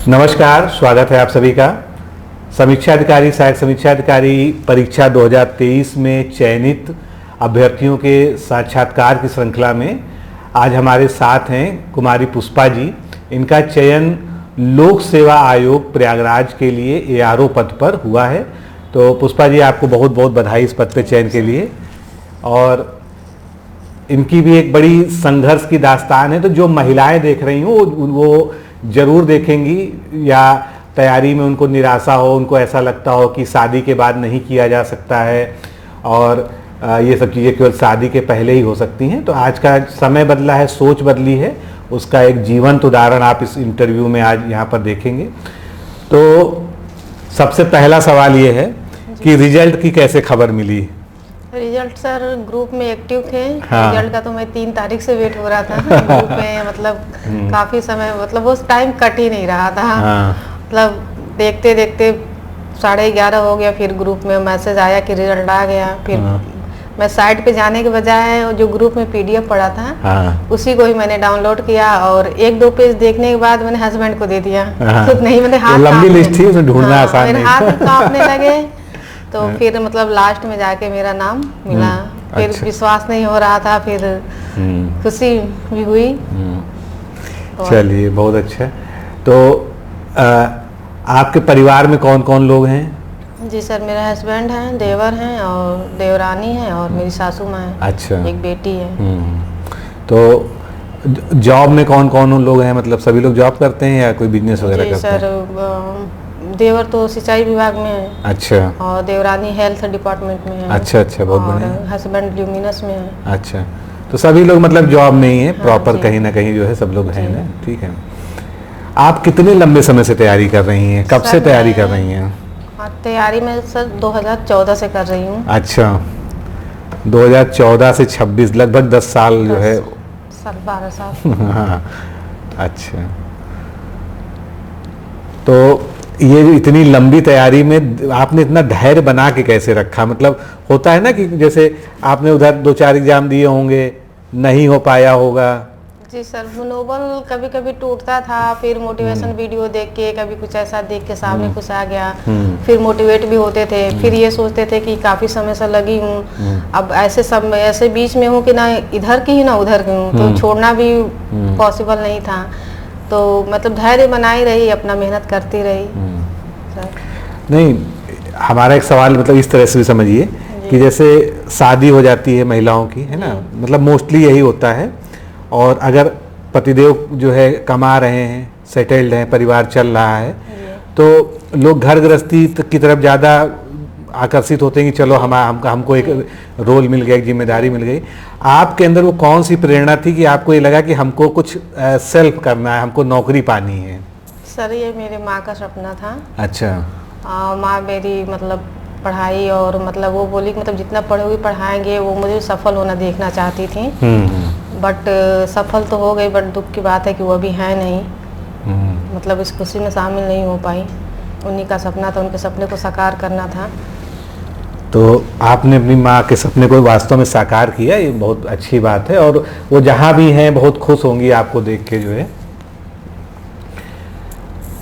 नमस्कार, स्वागत है आप सभी का। समीक्षा अधिकारी सहायक समीक्षा अधिकारी परीक्षा 2023 में चयनित अभ्यर्थियों के साक्षात्कार की श्रृंखला में आज हमारे साथ हैं कुमारी पुष्पा जी। इनका चयन लोक सेवा आयोग प्रयागराज के लिए एआरओ पद पर हुआ है। तो पुष्पा जी, आपको बहुत बहुत बधाई इस पद पे चयन के लिए। और इनकी भी एक बड़ी संघर्ष की दास्तान है, तो जो महिलाएं देख रही हूँ वो जरूर देखेंगी, या तैयारी में उनको निराशा हो, उनको ऐसा लगता हो कि शादी के बाद नहीं किया जा सकता है और ये सब चीज़ें केवल शादी के पहले ही हो सकती हैं। तो आज का समय बदला है, सोच बदली है, उसका एक जीवंत उदाहरण आप इस इंटरव्यू में आज यहाँ पर देखेंगे। तो सबसे पहला सवाल ये है कि रिजल्ट की कैसे खबर मिली? रिजल्ट सर ग्रुप में एक्टिव थे। हाँ। रिजल्ट का तो मैं 3 तारीख से वेट हो रहा था ग्रुप में, मतलब काफी समय, मतलब उस टाइम कट ही नहीं रहा था। हाँ। मतलब देखते देखते 11:30 हो गया, फिर ग्रुप में मैसेज आया कि रिजल्ट आ गया। फिर मैं साइट पे जाने के बजाय जो ग्रुप में पीडीएफ पड़ा था, हाँ। उसी को ही मैंने डाउनलोड किया और 1-2 पेज देखने के बाद मैंने हस्बैंड को दे दिया। हाँ। खुद नहीं, मैंने हाथ लंबी लिस्ट थी, उसमें ढूंढना आसान मेरे नहीं हाथ था। कांपने लगे। तो फिर मतलब लास्ट में जाके मेरा नाम मिला। फिर अच्छा। विश्वास नहीं हो रहा था, फिर खुशी भी हुई। चलिए, बहुत अच्छा। तो आपके परिवार में कौन कौन लोग हैं? जी सर, मेरे हस्बैंड हैं, देवर हैं और देवरानी है और मेरी सासू माँ है। अच्छा। एक बेटी है। तो जॉब में कौन कौन लोग हैं? मतलब सभी लोग जॉब करते हैं या कोई बिजनेस वगैरह जी करते सर, हैं? देवर तो सिंचाई विभाग में है। अच्छा। और देवरानी हेल्थ डिपार्टमेंट में है। अच्छा अच्छा, बहुत बढ़िया। हस्बैंड ल्यूमिनस में है। अच्छा, तो सभी लोग मतलब जॉब में ही है, हाँ, प्रॉपर जी। कहीं ना कहीं जो है सब लोग हैं ना। ठीक है। आप कितने लंबे समय से तैयारी कर रही हैं? कब से तैयारी कर रही हैं? तैयारी में सर 2014 से कर रही हूँ। अच्छा, 2014 से 26, लगभग 10 साल जो है। 12 साल। हाँ। अच्छा, तो ये जो इतनी लंबी तैयारी में आपने इतना धैर्य बना के कैसे रखा? मतलब होता है ना कि जैसे आपने उधर 2-4 एग्जाम दिए होंगे, नहीं हो पाया होगा। जी सर, मनोबल कभी कभी टूटता था, फिर मोटिवेशन वीडियो देख के, कभी कुछ ऐसा देख के सामने कुछ आ गया, फिर मोटिवेट भी होते थे। फिर ये सोचते थे कि काफी समय से लगी हूँ, अब ऐसे सब ऐसे बीच में हूँ कि ना इधर की ही ना उधर की हूँ, तो छोड़ना भी पॉसिबल नहीं था। तो मतलब धैर्य बनाई रही, अपना मेहनत करती रही। नहीं, हमारा एक सवाल मतलब इस तरह से भी समझिए कि जैसे शादी हो जाती है महिलाओं की, है ना, मतलब मोस्टली यही होता है। और अगर पतिदेव जो है कमा रहे हैं, सेटल्ड हैं, परिवार चल रहा है, तो लोग घर गृहस्थी की तरफ ज़्यादा आकर्षित होते हैं कि चलो हमको एक रोल मिल गया, एक जिम्मेदारी मिल गई। आपके अंदर वो कौन सी प्रेरणा थी कि आपको ये लगा कि हमको कुछ सेल्फ करना है, हमको नौकरी पानी है? सर, ये मेरे माँ का सपना था। अच्छा। माँ मेरी मतलब पढ़ाई और मतलब वो बोली कि मतलब जितना पढ़ोगी पढ़ाएंगे, वो मुझे सफल होना देखना चाहती थी। बट सफल तो हो गई, बट दुख की बात है कि वो अभी है नहीं। मतलब इस खुशी में शामिल नहीं हो पाई। उन्हीं का सपना था, उनके सपने को साकार करना था। तो आपने अपनी माँ के सपने को वास्तव में साकार किया, ये बहुत अच्छी बात है। और वो जहाँ भी हैं बहुत खुश होंगी आपको देख के जो है।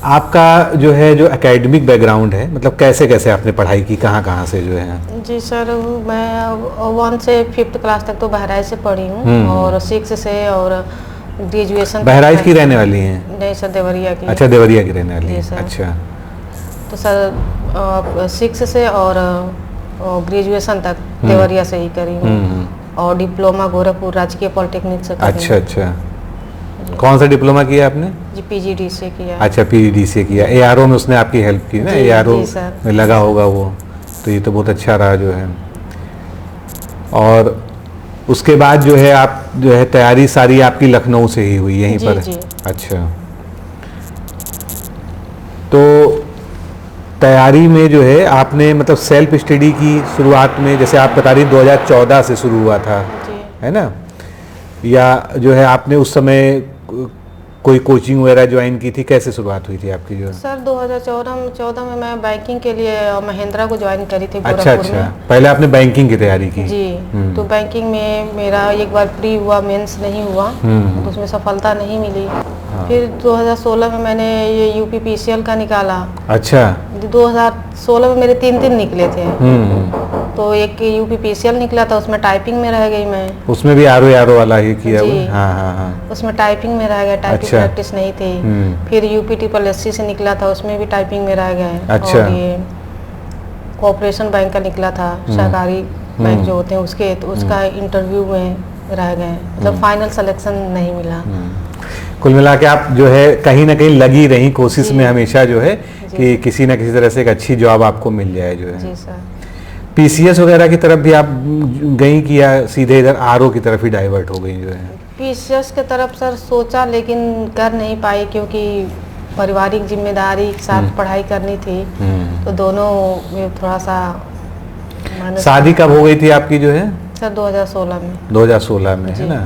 आपका जो है जो एकेडमिक बैकग्राउंड है, मतलब कैसे कैसे आपने पढ़ाई की, कहाँ कहाँ से जो है? जी सर, मैं 1 से 5th क्लास तक तो बहराइच से पढ़ी हूँ और 6 से और ग्रेजुएशन। बहराइच की रहने वाली हैं? नहीं सर, देवरिया की। अच्छा, देवरिया की रहने वाली सर। है। अच्छा। तो सर 6 से और ग्रेजुएशन तक देवरिया से ही करी हूँ और डिप्लोमा गोरखपुर राजकीय पॉलिटेक्निक से करी। अच्छा अच्छा, कौन सा डिप्लोमा किया आपने? जी, पीजीडी से किया। अच्छा, पीजीडी से किया। एआरओ में उसने आपकी हेल्प की ना? एआरओ में लगा होगा वो, तो ये तो बहुत अच्छा रहा जो है। और उसके बाद जो है आप जो है तैयारी सारी आपकी लखनऊ से ही हुई, यहीं पर? जी। अच्छा, तो तैयारी में जो है आपने मतलब सेल्फ स्टडी की शुरुआत में, जैसे आप बता रही 2014 से शुरू हुआ था, है ना? या जो है आपने उस समय कोई कोचिंग वगैरह ज्वाइन की थी, कैसे शुरुआत हुई थी आपकी जो? सर 2014 में मैं बैंकिंग के लिए महिंद्रा को ज्वाइन करी थी अच्छा गोरखपुर में। पहले आपने बैंकिंग की तैयारी की? जी। तो बैंकिंग में मेरा एक बार प्री हुआ, मेंस नहीं हुआ, तो उसमें सफलता नहीं मिली। फिर 2016 में मैंने ये यूपीपीसीएल का निकाला। अच्छा। 2016 में मेरे 3 निकले थे। तो एक यूपीपीसीएल निकला था, उसमें टाइपिंग में रह गई मैं। उसमें भी आरओ वाला ही किया हुआ? हाँ हाँ हाँ। उसमें टाइपिंग में रह गया, टाइपिंग प्रैक्टिस नहीं थी। फिर यूपी ट्रिपल एससी से निकला था, उसमें भी टाइपिंग में रह गए। अच्छा। और ये कोऑपरेशन बैंक का निकला था, सहकारी बैंक जो होते हैं उसके, तो उसका इंटरव्यू में रह गए, मतलब फाइनल सिलेक्शन नहीं मिला। कुल मिला के आप जो है कहीं ना कहीं लगी रही कोशिश में हमेशा जो है कि किसी ना किसी तरह से एक अच्छी जॉब आपको मिल जाए जो है। जी सर। पीसीएस वगैरह की तरफ भी आप गई कि या सीधे इधर आरओ की तरफ ही डाइवर्ट हो गई जो है? पीसीएस की तरफ सर सोचा, लेकिन कर नहीं पाई क्योंकि पारिवारिक जिम्मेदारी के साथ पढ़ाई करनी थी, तो दोनों में थोड़ा सा। शादी कब हो गई थी आपकी जो है? सर 2016 में। 2016 में, है ना?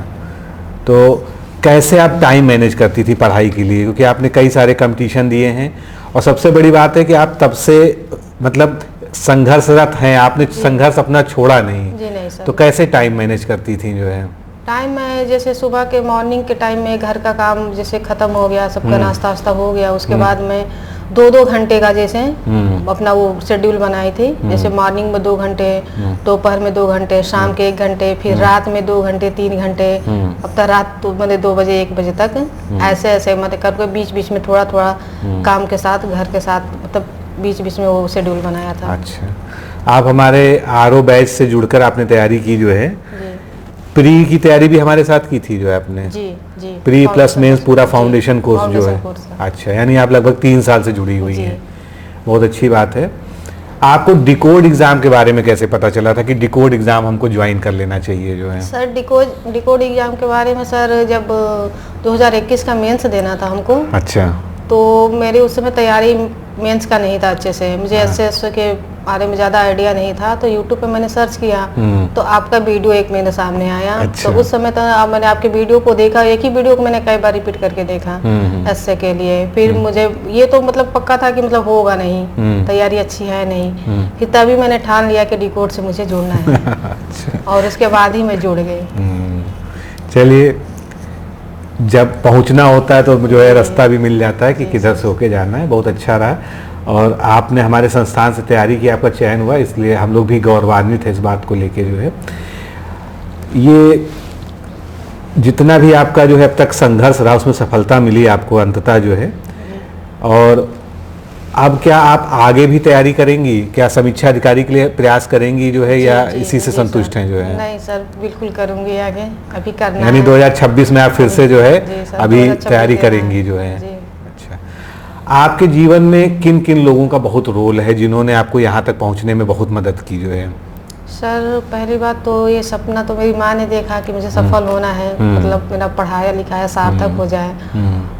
तो कैसे आप टाइम मैनेज करती थी पढ़ाई के लिए, क्योंकि आपने कई सारे कंपटीशन दिए हैं और सबसे बड़ी बात है कि आप तब से मतलब संघर्षरत हैं, आपने संघर्ष अपना छोड़ा नहीं। जी नहीं सर। तो कैसे टाइम मैनेज करती थी जो है? टाइम में जैसे सुबह के मॉर्निंग के टाइम में घर का काम जैसे खत्म हो गया, सबका नाश्ता वास्ता हो गया, उसके बाद में 2-2 घंटे का जैसे अपना वो शेड्यूल बनाई थी। जैसे मॉर्निंग में 2 घंटे, दोपहर में 2 घंटे, शाम के 1 घंटे, फिर रात में 2 घंटे, 3 घंटे, अब तक रात तो मतलब 2 बजे 1 बजे तक ऐसे ऐसे मतलब करके बीच बीच में थोड़ा थोड़ा काम के साथ, घर के साथ, मतलब बीच बीच में वो शेड्यूल बनाया था। अच्छा। आप हमारे आरओ बैच से जुड़कर आपने तैयारी की जो है, प्री की तैयारी भी हमारे साथ की थी जो है आपने? जी जी। प्री प्लस मेंस पूरा फाउंडेशन कोर्स जो है? अच्छा, यानी आप लगभग 3 साल से जुड़ी हुई हैं। बहुत अच्छी बात है। आपको डिकोड एग्जाम के बारे में कैसे पता चला था कि डिकोड एग्जाम हमको ज्वाइन कर लेना चाहिए जो है? सर डिकोड एग्जाम के बारे में सर जब 2021 का मेंस देना था हमको। अच्छा। तो मेरी उस समय तैयारी मेंस का नहीं था अच्छे से, मुझे एसएस के बारे में ज़्यादा आइडिया नहीं था, तो यूट्यूब पे मैंने सर्च किया तो आपका वीडियो एक मेरे सामने आया। अच्छा। तो उस समय तो मैंने आपके वीडियो को देखा, एक ही वीडियो को मैंने कई बार रिपीट करके देखा एसए के लिए। फिर मुझे ये तो मतलब पक्का था कि मतलब होगा नहीं, तैयारी अच्छी है नहीं। फिर तभी मैंने ठान लिया कि डिकोड से मुझे जुड़ना है। अच्छा। और उसके बाद ही मैं जुड़ गई। चलिए, जब पहुंचना होता है तो जो है रास्ता भी मिल जाता है कि किधर से होके जाना है। बहुत अच्छा रहा और आपने हमारे संस्थान से तैयारी की, आपका चयन हुआ, इसलिए हम लोग भी गौरवान्वित है इस बात को लेके जो है। ये जितना भी आपका जो है अब तक संघर्ष रहा उसमें सफलता मिली आपको अंततः जो है। और अब क्या आप आगे भी तैयारी करेंगी? क्या समीक्षा अधिकारी के लिए प्रयास करेंगी जो है, या इसी से संतुष्ट हैं जो है? नहीं सर, बिल्कुल करूंगी आगे, अभी करना यानी 2026 में आप फिर से जो है अभी तैयारी करेंगी जो है? अच्छा। आपके जीवन में किन किन लोगों का बहुत रोल है जिन्होंने आपको यहाँ तक पहुँचने में बहुत मदद की जो है? सर पहली बात तो ये सपना तो मेरी माँ ने देखा कि मुझे सफल होना है, मतलब मेरा पढ़ाया लिखाया सार्थक हो जाए।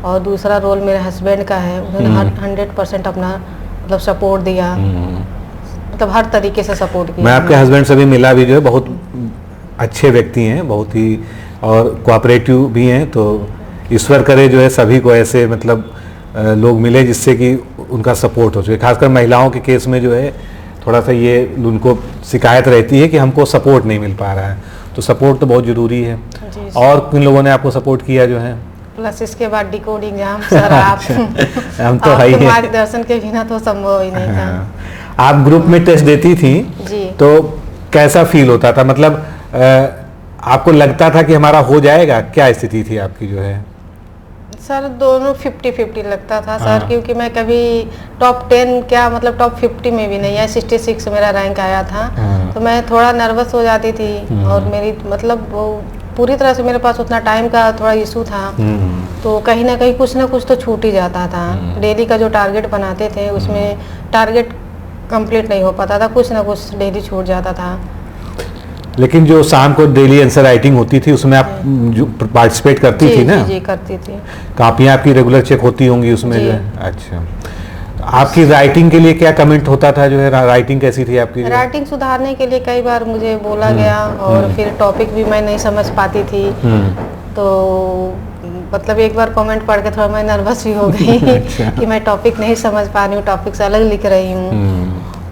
और दूसरा रोल मेरे हस्बैंड का है, उन्होंने 100% अपना मतलब सपोर्ट दिया, मतलब हर तरीके से सपोर्ट किया। मैं आपके हस्बैंड से भी मिला भी जो है, बहुत अच्छे व्यक्ति हैं, बहुत ही और कोऑपरेटिव भी हैं। तो ईश्वर करे जो है सभी को ऐसे मतलब लोग मिले जिससे कि उनका सपोर्ट हो सके। खासकर महिलाओं के केस में जो है थोड़ा सा ये उनको शिकायत रहती है कि हमको सपोर्ट नहीं मिल पा रहा है, तो सपोर्ट तो बहुत ज़रूरी है। और किन लोगों ने आपको सपोर्ट किया जो है? प्लस इसके बाद डिकोड एग्जाम सर, आप हम तो है ही, मार्गदर्शन के बिना तो संभव ही नहीं था। आप ग्रुप में टेस्ट देती थी जी, तो कैसा फील होता था? मतलब आपको लगता था कि हमारा हो जाएगा? क्या स्थिति थी आपकी जो है? सर दोनों 50-50 लगता था सर, क्योंकि मैं कभी टॉप 10 क्या मतलब टॉप 50 में भी नहीं है, 66 मेरा रैंक आया था। तो मैं थोड़ा नर्वस हो जाती थी और मेरी मतलब पूरी तरह से मेरे पास उतना टाइम का थोड़ा इशू था, तो कहीं ना कहीं कुछ ना कुछ तो छूट ही जाता था। डेली का जो टारगेट बनाते थे उसमें टारगेट कंप्लीट नहीं हो पाता था, कुछ ना कुछ डेली छूट जाता था। लेकिन जो शाम को डेली आंसर राइटिंग होती थी उसमें आप जो पार्टिसिपेट करती थी ना? जी करती थी। कापियाँ आपकी रेगुलर चेक होती होंगी उसमें जो है? अच्छा। आपकी राइटिंग के लिए क्या कमेंट होता था जो है? राइटिंग कैसी थी आपकी? राइटिंग सुधारने के लिए कई बार मुझे बोला गया और फिर टॉपिक भी मैं नहीं समझ पाती थी, तो मतलब एक बार कमेंट पढ़ के थोड़ा मैं नर्वस भी हो गई अच्छा। कि मैं टॉपिक नहीं समझ पा रही हूँ, टॉपिक से अलग लिख रही हूँ,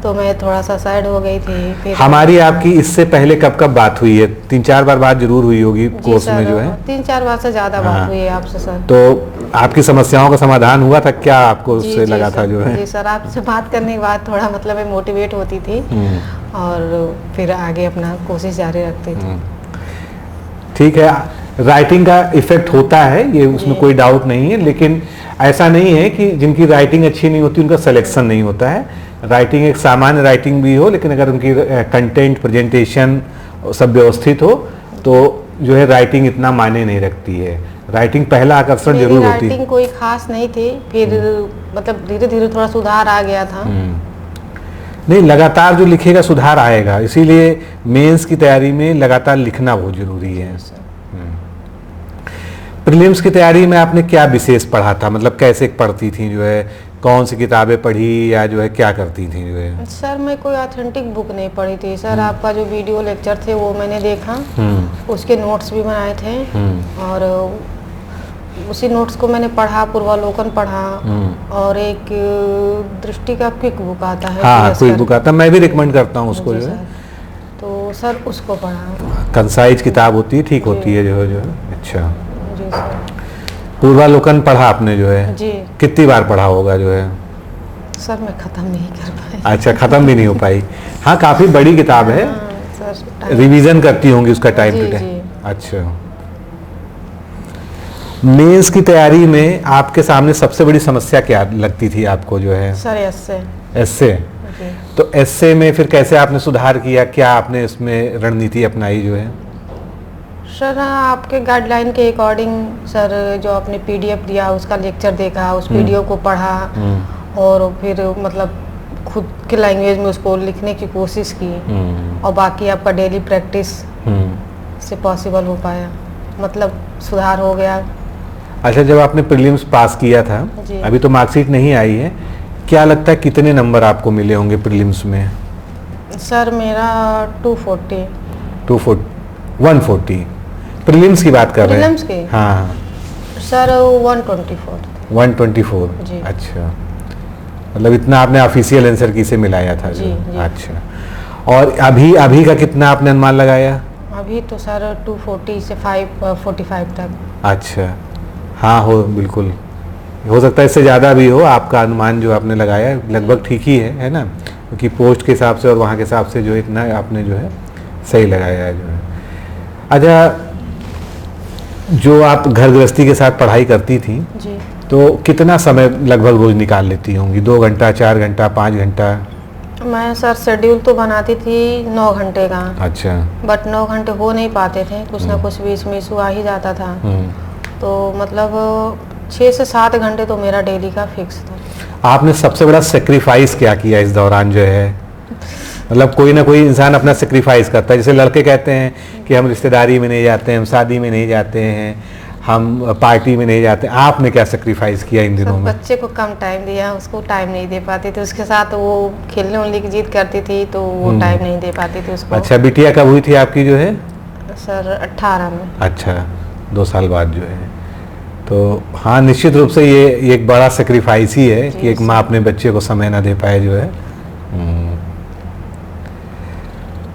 तो मैं थोड़ा सा साइड हो गई थी। फिर हमारी आपकी इससे पहले कब कब बात हुई है? 3-4 बार बात जरूर हुई होगी जी कोर्स सर, में जो है। 3-4 बार से ज़्यादा हाँ। बात हुई है आपसे सर। तो आपकी समस्याओं का समाधान हुआ था क्या? आपको जी उससे जी लगा था सर, जो है? जी सर, आपसे बात करने के बाद थोड़ा मतलब मैं मोटिवेट होती थी और फिर आगे अपना कोशिश जारी रखती थी। ठीक है, राइटिंग का इफेक्ट होता है, ये उसमें जी। कोई डाउट नहीं है, लेकिन ऐसा नहीं है कि जिनकी राइटिंग अच्छी नहीं होती उनका सिलेक्शन नहीं होता है। राइटिंग एक सामान्य राइटिंग भी हो, लेकिन अगर उनकी कंटेंट प्रेजेंटेशन सब व्यवस्थित हो तो जो है राइटिंग इतना मायने नहीं रखती है। राइटिंग पहला आकर्षण मेरी जरूर होती है। राइटिंग कोई खास नहीं थी, फिर मतलब धीरे धीरे थोड़ा सुधार आ गया था। नहीं, लगातार जो लिखेगा सुधार आएगा, इसीलिए मेंस की तैयारी में लगातार लिखना बहुत जरूरी है। प्रीलिम्स की तैयारी में आपने क्या विशेष पढ़ा था? मतलब कैसे पढ़ती थी जो है, कौन सी किताबें पढ़ी या जो है क्या करती थी जो है? सर मैं कोई ऑथेंटिक बुक नहीं पढ़ी थी सर, आपका जो वीडियो लेक्चर थे वो मैंने देखा, उसके नोट्स भी बनाए थे और उसी नोट्स को मैंने पढ़ा, पूर्वालोकन पढ़ा और एक दृष्टि का क्विक बुक आता है। हाँ, क्विक बुक आता है, मैं भी रिकमेंड करता हूँ उसको जी जो है। सर, तो सर उसको पढ़ा। कंसाइज किताब होती है, ठीक होती है जो है। अच्छा, जी सर। पूर्वालोकन पढ़ा आपने जो है? जी कितनी बार पढ़ा होगा जो है? सर मैं ख़त्म नहीं कर पाई। अच्छा, खत्म भी नहीं हो पाई। हाँ, काफी बड़ी किताब है, हाँ, सर रिवीजन करती होंगी उसका टाइम जी, टू टाइम। जी। अच्छा, मेंस की तैयारी में आपके सामने सबसे बड़ी समस्या क्या लगती थी आपको जो है? सर ऐसे एस्से। जी तो एस्से में फिर कैसे आपने सुधार किया, क्या आपने इसमें रणनीति अपनाई जो है? सर, आपके गाइडलाइन के अकॉर्डिंग सर, जो आपने पीडीएफ दिया उसका लेक्चर देखा, उस वीडियो को पढ़ा और फिर मतलब खुद के लैंग्वेज में उसको लिखने की कोशिश की और बाकी आपका डेली प्रैक्टिस से पॉसिबल हो पाया, मतलब सुधार हो गया। अच्छा, जब आपने प्रीलिम्स पास किया था, जी। अभी तो मार्कशीट नहीं आई है, क्या लगता है कितने नंबर आपको मिले होंगे प्रीलिम्स में? सर मेरा 240। 140 प्रीलिम्स की बात कर रहे हैं? प्रीलिम्स की? हाँ, सर 124। 124। जी। अच्छा, मतलब इतना आपने ऑफिशियल आंसर की से मिलाया था जो? जी, जी। अच्छा, और अभी अभी का कितना आपने अनुमान लगाया? अभी तो सर 240 से 545 तक। अच्छा, हाँ, हो बिल्कुल हो सकता है इससे ज़्यादा भी हो। आपका अनुमान जो आपने लगाया लगभग ठीक ही है ना? क्योंकि पोस्ट के हिसाब से और वहाँ के हिसाब से जो इतना आपने जो है सही लगाया है जो है। अच्छा, जो आप घर गृहस्थी के साथ पढ़ाई करती थी, जी तो कितना समय लगभग रोज निकाल लेती होंगी? 2 घंटा, 4 घंटा, 5 घंटा? मैं सर शेड्यूल तो बनाती थी 9 घंटे का, अच्छा। बट 9 घंटे हो नहीं पाते थे, कुछ ना कुछ बीच में इशू आ ही जाता था। तो मतलब 6 से 7 घंटे तो मेरा डेली का फिक्स था। आपने सबसे बड़ा सेक्रीफाइस क्या किया इस दौरान जो है? मतलब कोई ना कोई इंसान अपना सेक्रीफाइस करता है, जैसे लड़के कहते हैं कि हम रिश्तेदारी में नहीं जाते हैं, हम शादी में नहीं जाते हैं, हम पार्टी में नहीं जाते। आपने क्या सेक्रीफाइस किया इन दिनों में? बच्चे को कम टाइम दिया, उसको टाइम नहीं दे पाती थी, उसके साथ वो खेलने उलने की जिद करती थी तो वो टाइम नहीं दे पाती थी उसको। अच्छा, बिटिया कब हुई थी आपकी जो है? सर 18 में। अच्छा, 2 साल बाद जो है। तो हाँ, निश्चित रूप से ये एक बड़ा सेक्रीफाइस ही है कि एक माँ अपने बच्चे को समय ना दे पाए जो है।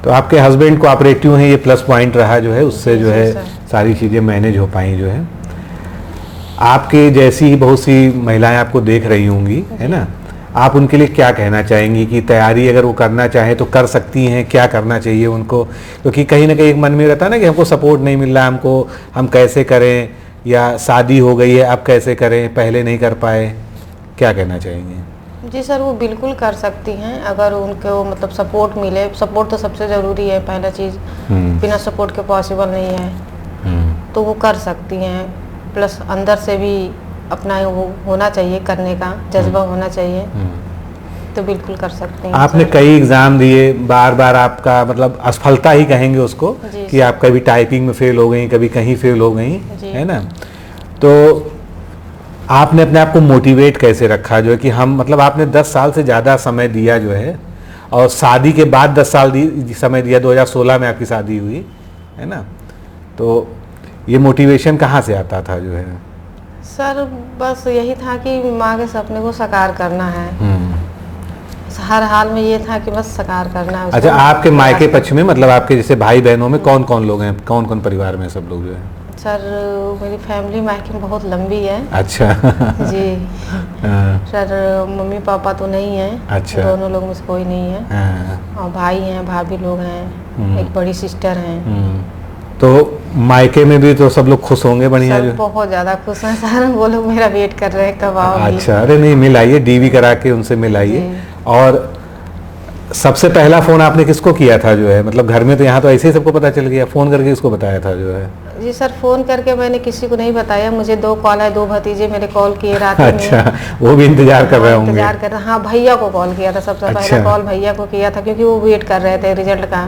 तो आपके हस्बैंड कोऑपरेटिव हैं, ये प्लस पॉइंट रहा जो है, उससे जो है सारी चीज़ें मैनेज हो पाई जो है। आपके जैसी ही बहुत सी महिलाएं आपको देख रही होंगी, है ना? आप उनके लिए क्या कहना चाहेंगी कि तैयारी अगर वो करना चाहें तो कर सकती हैं, क्या करना चाहिए उनको? क्योंकि कहीं ना कहीं एक मन में रहता है ना कि हमको सपोर्ट नहीं मिल रहा, हमको हम कैसे करें, या शादी हो गई है अब कैसे करें, पहले नहीं कर पाए, क्या कहना चाहेंगे? जी सर, वो बिल्कुल कर सकती हैं अगर उनको मतलब सपोर्ट मिले। सपोर्ट तो सबसे ज़रूरी है, पहला चीज़। बिना सपोर्ट के पॉसिबल नहीं है, तो वो कर सकती हैं। प्लस अंदर से भी अपना वो होना चाहिए, करने का जज्बा होना चाहिए, तो बिल्कुल कर सकते हैं। आपने कई एग्ज़ाम दिए, बार बार आपका मतलब असफलता ही कहेंगे उसको कि आप कभी टाइपिंग में फेल हो गई, कभी कहीं फेल हो गई, है ना? तो आपने अपने आप को मोटिवेट कैसे रखा जो है कि हम मतलब आपने 10 साल से ज़्यादा समय दिया जो है, और शादी के बाद 10 साल समय दिया, 2016 में आपकी शादी हुई, है ना? तो ये मोटिवेशन कहाँ से आता था जो है? सर बस यही था कि माँ के सपने को साकार करना है। हर हाल में ये था कि बस साकार करना है। अच्छा, आपके मायके पक्ष में मतलब आपके जैसे भाई बहनों में कौन कौन लोग हैं, कौन कौन परिवार में सब लोग जो है? सर मेरी फैमिली मायके में बहुत लंबी है। अच्छा। जी। सर मम्मी पापा तो नहीं है। अच्छा। दोनों लोग में से कोई नहीं है। और भाई हैं, भाभी लोग हैं, एक बड़ी सिस्टर हैं। तो मायके में भी तो सब लोग खुश होंगे बढ़िया जो? बहुत ज्यादा खुश हैं सर, वो लोग मेरा वेट कर रहे हैं कब आओगी। अच्छा, अरे नहीं, मिलाइए, डीवी करा के उनसे मिलाइए। और सबसे पहला फोन आपने किसको किया था जो है, मतलब घर में तो यहाँ तो ऐसे ही सबको पता चल गया, फोन करके किसको बताया था जो है? जी सर, फोन करके मैंने किसी को नहीं बताया। मुझे 2 कॉल है, 2 भतीजे मेरे कॉल किए रात में। अच्छा, वो भी इंतजार कर रहे होंगे? इंतजार कर रहे। हाँ, भैया को कॉल किया था सबसे पहला कॉल भैया को किया था, क्योंकि वो वेट कर रहे थे रिजल्ट का।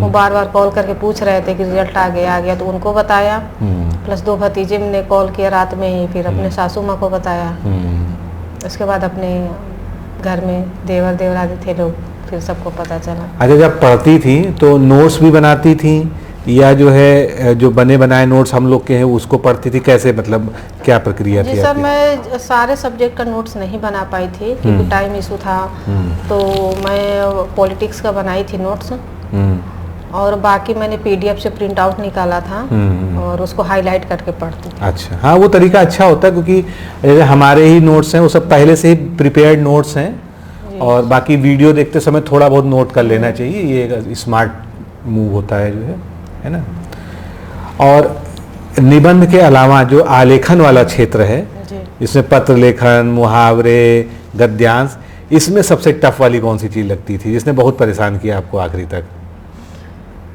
वो बार बार कॉल करके पूछ रहे थे कि रिजल्ट आ गया, तो उनको बताया। प्लस 2 भतीजे ने कॉल किया रात में ही, फिर अपने सासू माँ को बताया। उसके बाद अपने घर में देवर देवरानी थे लोग, फिर सबको पता चला। अच्छा, जब पढ़ती थी तो नोट्स भी बनाती थी या जो है जो बने बनाए नोट्स हम लोग के हैं उसको पढ़ती थी, कैसे, मतलब क्या प्रक्रिया थी? जी सर, मैं सारे सब्जेक्ट का नोट्स नहीं बना पाई थी क्योंकि टाइम इशू था। तो मैं पॉलिटिक्स का बनाई थी नोट्स, और बाकी मैंने पीडीएफ से प्रिंट आउट निकाला था और उसको हाईलाइट करके पढ़ती थी। अच्छा, हाँ, वो तरीका अच्छा होता है क्योंकि हमारे ही नोट्स हैं वो सब पहले से ही प्रिपेयर्ड नोट्स हैं, और बाकी वीडियो देखते समय थोड़ा बहुत नोट कर लेना चाहिए, ये एक स्मार्ट मूव होता है जो है ना। और निबंध के अलावा जो आलेखन वाला क्षेत्र है, इसमें पत्र लेखन, मुहावरे, गद्यांश, इसमें सबसे टफ वाली कौन सी चीज लगती थी जिसने बहुत परेशान किया आपको आखिरी तक?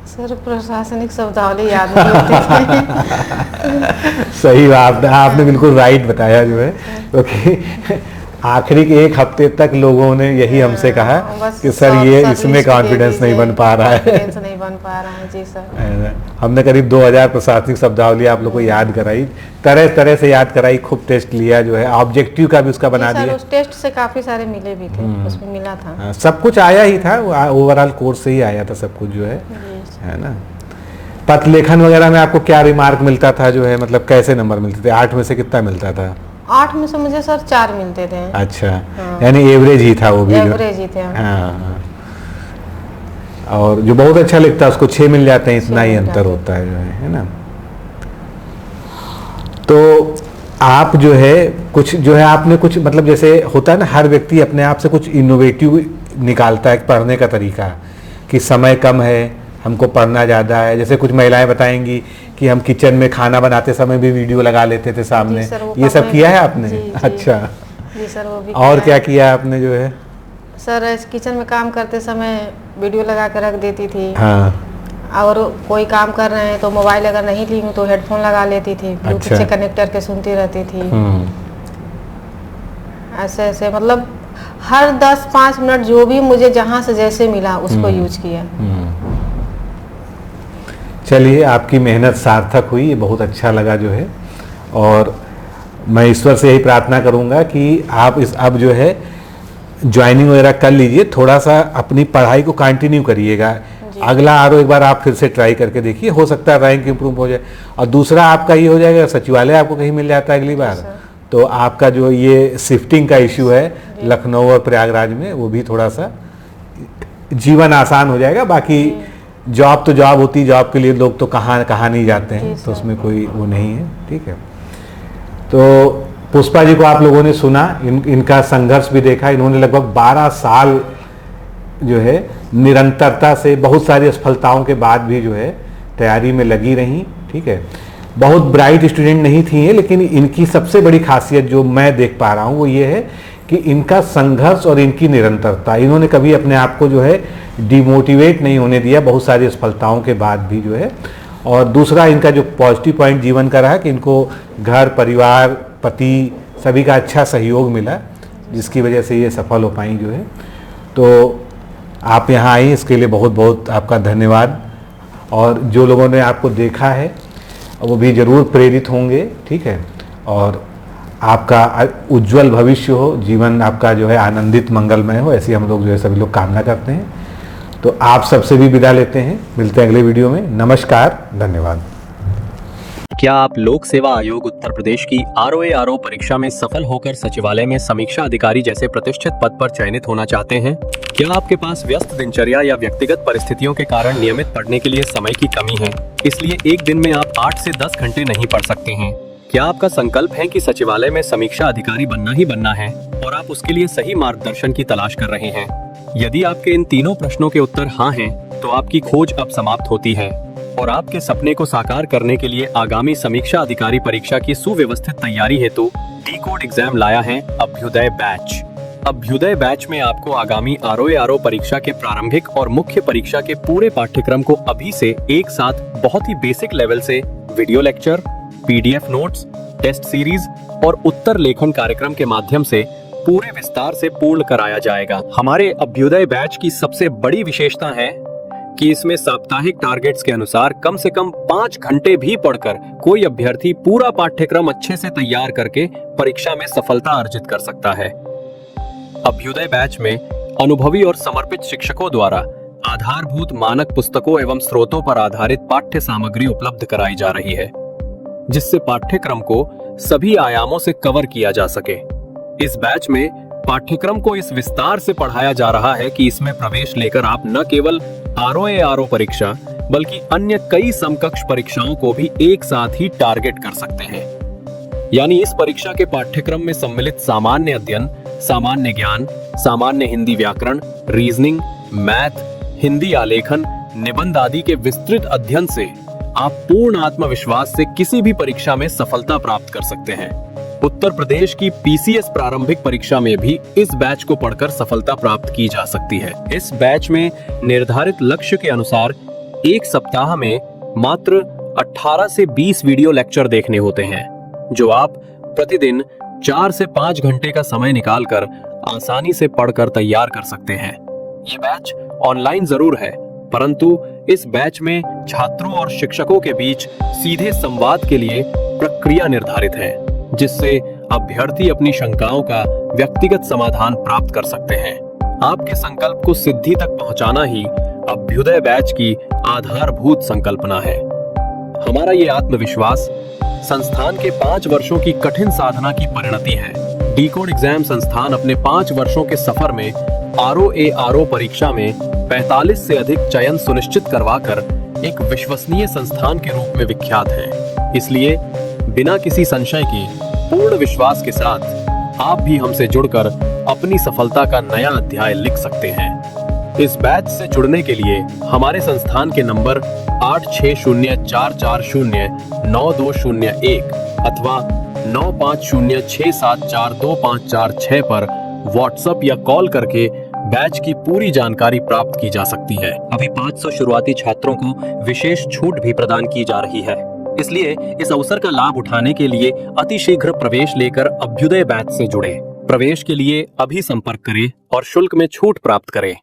सर प्रशासनिक शब्दावली याद नहीं होती थी। सही बात, आपने बिल्कुल राइट बताया जो है, क्योंकि आखिरी के 1 हफ्ते तक लोगों ने यही हमसे कहा कि सर ये इसमें कॉन्फिडेंस नहीं बन पा रहा है। नहीं बन पा रहा है जी सर। हमने करीब 2000 प्रशासनिक शब्दावली आप लोग को याद कराई, तरह तरह से याद कराई, खूब टेस्ट लिया जो है, ऑब्जेक्टिव का भी उसका बना दिया। उस टेस्ट से काफी सारे मिले भी थे, उसमें मिला था। सब कुछ आया ही था, ओवरऑल कोर्स से ही आया था सब कुछ जो है ना। पत्र लेखन वगैरह में आपको क्या रिमार्क मिलता था जो है, मतलब कैसे नंबर मिलते थे? 8 में से कितना मिलता था? 8 में से मुझे सर 4 मिलते थे। अच्छा, यानी एवरेज ही था वो भी? एवरेज ही थे। हाँ। और जो बहुत अच्छा लिखता है उसको 6 मिल जाते हैं, इतना ही अंतर होता है जो है ना। तो आप जो है कुछ जो है आपने कुछ, मतलब जैसे होता है ना, हर व्यक्ति अपने आप से कुछ इनोवेटिव निकालता है पढ़ने का तरीका, कि समय कम है, हमको पढ़ना ज़्यादा है। जैसे कुछ महिलाएं बताएंगी कि हम किचन में खाना बनाते समय भी वीडियो लगा लेते थे सामने, ये सब किया है आपने? अच्छा जी सर, वो भी। और क्या किया आपने जो है? सर किचन में काम करते समय वीडियो लगा कर रख देती थी। हाँ। और कोई काम कर रहे हैं तो मोबाइल अगर नहीं ली हूँ तो हेडफोन लगा लेती थी, ब्लूटूथ से कनेक्ट करके सुनती रहती थी। ऐसे ऐसे मतलब हर 10-5 मिनट जो भी मुझे जहाँ से जैसे मिला उसको यूज किया। चलिए, आपकी मेहनत सार्थक हुई, ये बहुत अच्छा लगा जो है। और मैं ईश्वर से यही प्रार्थना करूंगा कि आप अब जो है ज्वाइनिंग वगैरह कर लीजिए, थोड़ा सा अपनी पढ़ाई को कंटिन्यू करिएगा। अगला आरो एक बार आप फिर से ट्राई करके देखिए, हो सकता है रैंक इम्प्रूव हो जाए। और दूसरा आपका ये हो जाएगा, सचिवालय आपको कहीं मिल जाता है अगली बार, तो आपका जो ये शिफ्टिंग का इश्यू है लखनऊ और प्रयागराज में, वो भी थोड़ा सा जीवन आसान हो जाएगा। बाकी जॉब तो जॉब होती है, जॉब के लिए लोग तो कहाँ नहीं जाते हैं, तो उसमें कोई वो नहीं है। ठीक है, तो पुष्पा जी को आप लोगों ने सुना, इनका संघर्ष भी देखा। इन्होंने लगभग 12 साल जो है निरंतरता से, बहुत सारी असफलताओं के बाद भी जो है तैयारी में लगी रही। ठीक है, बहुत ब्राइट स्टूडेंट नहीं थी ये, लेकिन इनकी सबसे बड़ी खासियत जो मैं देख पा रहा हूँ वो ये है कि इनका संघर्ष और इनकी निरंतरता, इन्होंने कभी अपने आप को जो है डिमोटिवेट नहीं होने दिया, बहुत सारी असफलताओं के बाद भी जो है। और दूसरा इनका जो पॉजिटिव पॉइंट जीवन का रहा कि इनको घर परिवार पति सभी का अच्छा सहयोग मिला, जिसकी वजह से ये सफल हो पाई जो है। तो आप यहाँ आई, इसके लिए बहुत बहुत आपका धन्यवाद। और जो लोगों ने आपको देखा है वो भी ज़रूर प्रेरित होंगे। ठीक है, और आपका उज्जवल भविष्य हो, जीवन आपका जो है आनंदित मंगलमय हो, ऐसी हम लोग जो है सभी लोग कामना करते हैं। तो आप सबसे भी विदा लेते हैं, मिलते हैं अगले वीडियो में। नमस्कार, धन्यवाद। क्या आप लोक सेवा आयोग उत्तर प्रदेश की ROARO परीक्षा में सफल होकर सचिवालय में समीक्षा अधिकारी जैसे प्रतिष्ठित पद पर चयनित होना चाहते हैं? क्या आपके पास व्यस्त दिनचर्या या व्यक्तिगत परिस्थितियों के कारण नियमित पढ़ने के लिए समय की कमी है, इसलिए एक दिन में आप 8 से 10 घंटे नहीं पढ़ सकते हैं? क्या आपका संकल्प है कि सचिवालय में समीक्षा अधिकारी बनना ही बनना है और आप उसके लिए सही मार्गदर्शन की तलाश कर रहे हैं? यदि आपके इन तीनों प्रश्नों के उत्तर हाँ हैं, तो आपकी खोज अब समाप्त होती है और आपके सपने को साकार करने के लिए आगामी समीक्षा अधिकारी परीक्षा की सुव्यवस्थित तैयारी हेतु डी-कोड एग्जाम लाया है अभ्युदय बैच। अभ्युदय बैच में आपको आगामी ROARO परीक्षा के प्रारंभिक और मुख्य परीक्षा के पूरे पाठ्यक्रम को अभी से एक साथ बहुत ही बेसिक लेवल से video lecture, PDF notes, test series और उत्तर लेखन कार्यक्रम के माध्यम से पूरे विस्तार से पूर्ण कराया जाएगा। हमारे अभ्युदय बैच की सबसे बड़ी विशेषता है कि इसमें साप्ताहिक टारगेट्स के अनुसार कम से कम 5 घंटे भी पढ़कर कोई अभ्यर्थी पूरा पाठ्यक्रम अच्छे से तैयार करके परीक्षा में सफलता अर्जित कर सकता है। अभ्युदय बैच में अनुभवी और समर्पित शिक्षकों द्वारा आधारभूत मानक पुस्तकों एवं स्रोतों पर आधारित पाठ्य सामग्री उपलब्ध कराई जा रही है, जिससे पाठ्यक्रम को सभी आयामों से कवर किया जा सके। इस बैच में पाठ्यक्रम को इस विस्तार से पढ़ाया जा रहा है कि इसमें प्रवेश लेकर आप न केवल ROARO परीक्षा बल्कि अन्य कई समकक्ष परीक्षाओं को भी एक साथ ही टारगेट कर सकते हैं। यानी इस परीक्षा के पाठ्यक्रम में सम्मिलित सामान्य अध्ययन, सामान्य ज्ञान, सामान्य हिंदी व्याकरण, रीजनिंग, मैथ, हिंदी आलेखन, निबंध आदि के विस्तृत अध्ययन से आप पूर्ण आत्मविश्वास से किसी भी परीक्षा में सफलता प्राप्त कर सकते हैं। उत्तर प्रदेश की PCS प्रारंभिक परीक्षा में भी इस बैच को पढ़कर सफलता प्राप्त की जा सकती है। इस बैच में निर्धारित लक्ष्य के अनुसार एक सप्ताह में मात्र 18 से 20 वीडियो लेक्चर देखने होते हैं, जो आप प्रतिदिन 4 से 5 घंटे का समय निकालकर आसानी से पढ़कर तैयार कर सकते हैं। ये बैच ऑनलाइन जरूर है, परंतु इस बैच में छात्रों और शिक्षकों के बीच सीधे संवाद के लिए प्रक्रिया निर्धारित है, जिससे अभ्यर्थी अपनी शंकाओं का व्यक्तिगत समाधान प्राप्त कर सकते हैं। आपके संकल्प को सिद्धि तक पहुंचाना ही अभ्युदय बैच की आधारभूत संकल्पना है। हमारा ये आत्मविश्वास संस्थान के 5 वर्षों की कठिन साधना की परिणति है। डी-कोड एग्जाम संस्थान अपने 5 वर्षों के सफर में ROARO परीक्षा में 45 से अधिक चयन सुनिश्चित करवाकर एक विश्वसनीय संस्थान के रूप में विख्यात है। इसलिए बिना किसी संशय के पूर्ण विश्वास के साथ आप भी हमसे जुड़कर अपनी सफलता का नया अध्याय लिख सकते हैं। इस बैच से जुड़ने के लिए हमारे संस्थान के नंबर 8604409201 अथवा 9506742546 पर व्हाट्सएप या कॉल करके बैच की पूरी जानकारी प्राप्त की जा सकती है। अभी 500 शुरुआती छात्रों को विशेष छूट भी प्रदान की जा रही है, इसलिए इस अवसर का लाभ उठाने के लिए अतिशीघ्र प्रवेश लेकर अभ्युदय बैच से जुड़े। प्रवेश के लिए अभी संपर्क करें और शुल्क में छूट प्राप्त करें।